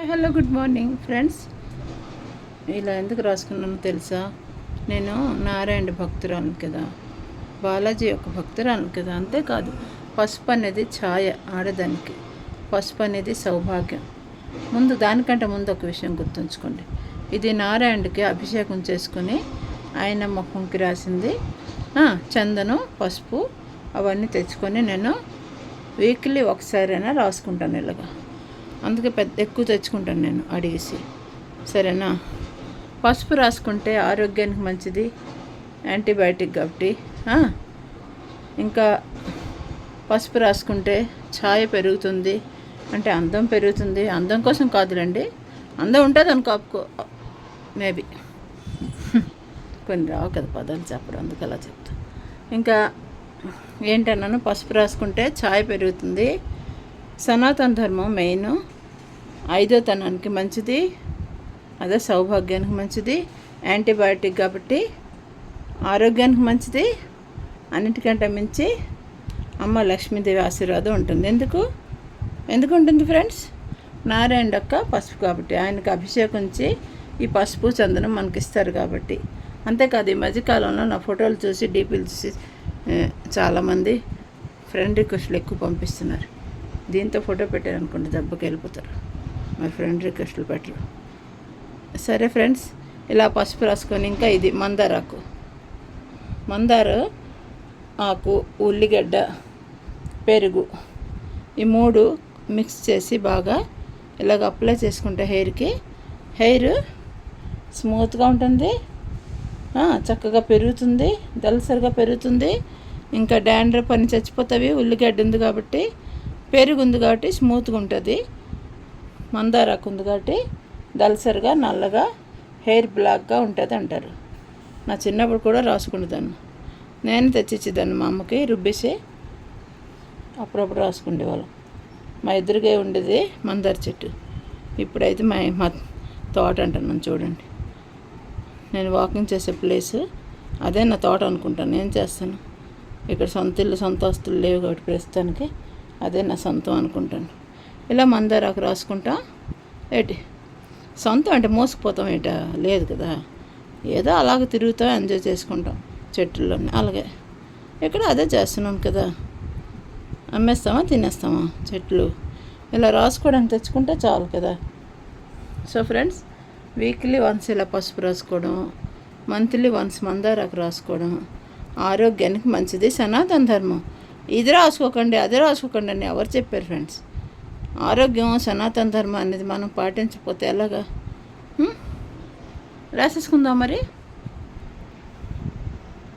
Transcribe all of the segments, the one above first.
Hello good morning friends. ఇలా ఎందుకు రాసుకున్నానో తెలుసా? నేను నారాయణ భక్తురాలు కదా, బాలాజీ యొక్క భక్తురాలు కదా. అంతేకాదు, పసుపు అనేది ఛాయ, ఆడదానికి పసుపు అనేది సౌభాగ్యం. దానికంటే ముందు ఒక విషయం గుర్తుంచుకోండి. ఇది నారాయణుడికి అభిషేకం చేసుకుని ఆయన ముఖంకి రాసింది. చందనం, పసుపు అవన్నీ తెచ్చుకొని నేను వీక్లీ ఒకసారైనా రాసుకుంటాను ఇలాగా. అందుకే ఎక్కువ తెచ్చుకుంటాను నేను అడిగేసి. సరేనా? పసుపు రాసుకుంటే ఆరోగ్యానికి మంచిది, యాంటీబయాటిక్ కాబట్టి. ఇంకా పసుపు రాసుకుంటే ఛాయ పెరుగుతుంది, అంటే అందం పెరుగుతుంది. అందం కోసం కాదులండి, అందం ఉంటుంది అనుకో, మేబీ కొన్ని రావు కదా పదాలు చెప్పడం, అందుకు అలా చెప్తా. ఇంకా ఏంటన్నాను, పసుపు రాసుకుంటే ఛాయ పెరుగుతుంది. సనాతన ధర్మం మెయిన్, 5వ తనానికి మంచిది, అదే సౌభాగ్యానికి మంచిది, యాంటీబయాటిక్ కాబట్టి ఆరోగ్యానికి మంచిది. అన్నిటికంటే మించి అమ్మ లక్ష్మీదేవి ఆశీర్వాదం ఉంటుంది. ఎందుకు ఉంటుంది ఫ్రెండ్స్? నారాయణ యొక్క పసుపు కాబట్టి, ఆయనకు అభిషేకించి ఈ పసుపు చందనం మనకి ఇస్తారు కాబట్టి. అంతేకాదు, ఈ మధ్యకాలంలో నా ఫోటోలు చూసి డీపీలు చూసి చాలామంది ఫ్రెండ్ రిక్వెస్ట్లు ఎక్కువ పంపిస్తున్నారు. దీంతో ఫోటో పెట్టారనుకోండి దెబ్బకి వెళ్ళిపోతారు, మరి ఫ్రెండ్ రిక్వెస్ట్లు పెట్టరు. సరే ఫ్రెండ్స్, ఇలా పసుపు రాసుకొని, ఇంకా ఇది మందార ఆకు, ఉల్లిగడ్డ, పెరుగు, ఈ 3 మిక్స్ చేసి బాగా ఇలాగ అప్లై చేసుకుంటే హెయిర్ స్మూత్గా ఉంటుంది, చక్కగా పెరుగుతుంది, దళసరిగా పెరుగుతుంది. ఇంకా డాండ్రఫ్ పని చచ్చిపోతాయి. ఉల్లిగడ్డ ఉంది కాబట్టి, పెరుగు ఉంది కాబట్టి స్మూత్గా ఉంటుంది, మందారాకు ఉంది కాబట్టి దళసరిగా నల్లగా హెయిర్ బ్లాక్గా ఉంటుంది అంటారు. నా చిన్నప్పుడు కూడా రాసుకునేదాన్ని, నేను తెచ్చిచ్చేదాన్ని మా అమ్మకి రుబ్బేసి అప్పుడప్పుడు రాసుకునేవాళ్ళం. మా ఎదురుగా ఉండేది మందార చెట్టు. ఇప్పుడైతే మా తోట అంటున్నాను చూడండి. నేను వాకింగ్ చేసే ప్లేస్ అదే నా తోట అనుకుంటాను. ఏం చేస్తాను, ఇక్కడ సొంత ఆస్తులు లేవు కాబట్టి ప్రస్తుతానికి అదే నా సొంతం అనుకుంటాను. ఇలా మందారాకు రాసుకుంటా. సొంతం అంటే మోసుకుపోతాం లేదు కదా, ఏదో అలాగ తిరుగుతాం, ఎంజాయ్ చేసుకుంటాం చెట్లలోనే. అలాగే ఇక్కడ అదే చేస్తున్నాం కదా, అమ్మేస్తామా తినేస్తామా చెట్లు. ఇలా రాసుకోవడానికి తెచ్చుకుంటే చాలు కదా. సో ఫ్రెండ్స్, వీక్లీ వన్స్ ఇలా పసుపు రాసుకోవడం, మంత్లీ వన్స్ మందారాకు రాసుకోవడం ఆరోగ్యానికి మంచిది, సనాతన ధర్మం. ఇది రాసుకోకండి, అదే రాసుకోకండి అని ఎవరు చెప్పారు ఫ్రెండ్స్? ఆరోగ్యం, సనాతన ధర్మం అనేది మనం పాటించకపోతే ఎలాగా? రాసేసుకుందాం మరి.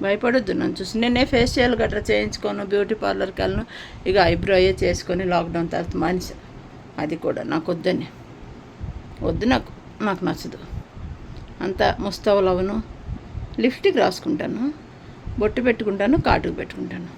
భయపడొద్దు నన్ను చూసి. నేనే ఫేషియల్ గట్రా చేయించుకోను, బ్యూటీ పార్లర్కి వెళ్ళను. ఇక ఐబ్రో అయ్యే చేసుకొని లాక్డౌన్ తర్వాత మనిషి అది కూడా నాకు వద్దు, నాకు నచ్చదు. అంతా ముస్తవులు అవను. లిప్స్టిక్ రాసుకుంటాను, బొట్టు పెట్టుకుంటాను, కాటుకు పెట్టుకుంటాను.